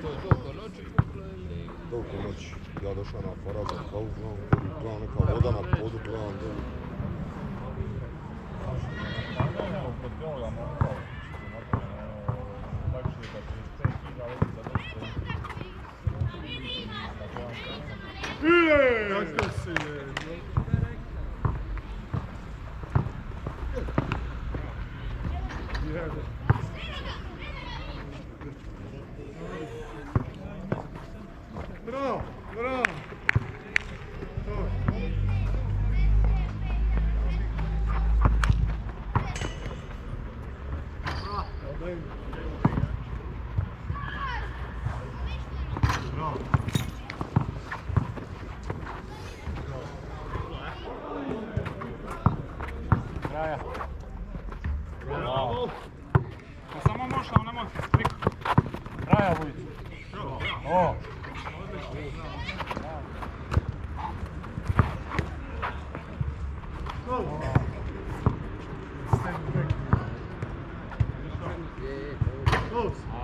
To je toliko noći puklo ili... Toliko noći. Ja došao na aparat za kavu, gledam neka voda na podu, gledam dolu. Kako si je? Bravo, bravo. Kraja. Bravo. Pa samo možeš, samo nemoj. Kraja Vujić. O!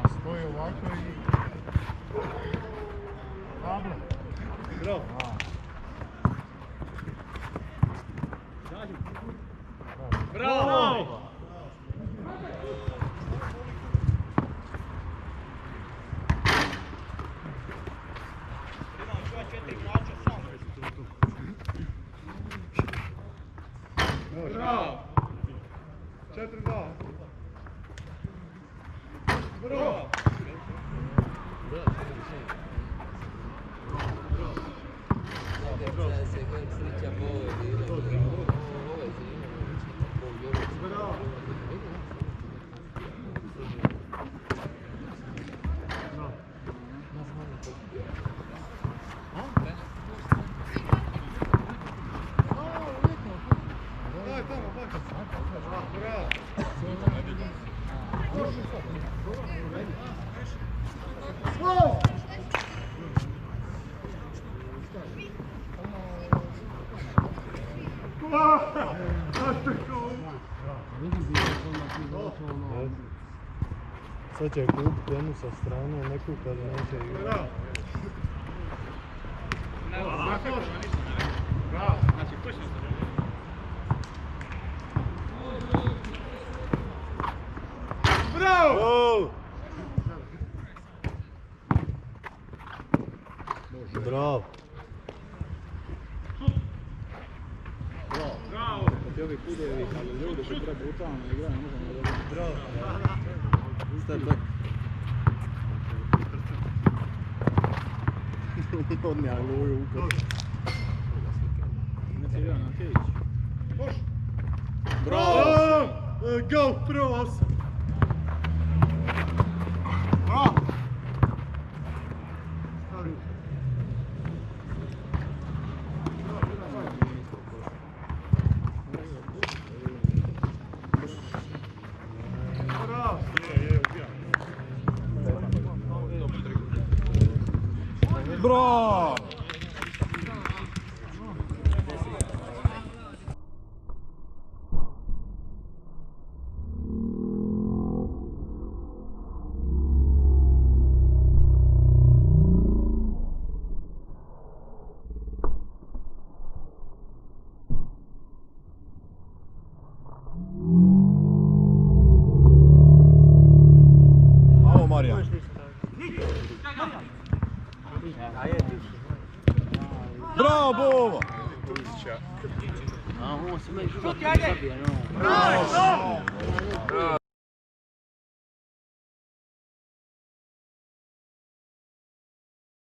A stoji ovako i... Dobro. Bravo. Bravo! Bravo! 4-2. Bravo! Sad će kupiti jednu sa strane, neku kad neće igrati. Bravo! Znači, kućno se. Bravo! Bravo! Bravo! Ti ovi pudevi, ali ljudi koji treba brutalno igraju, ne možemo da dobiti. Bravo! Step back. Odnija luju u kod. Ne ti igra na Kejić. Može! Bravo! Go, prvo sam! Bravo! Bravo! Alo Marija. Bravo Bova! A, ovo se meni šuti, ajde! Bravo!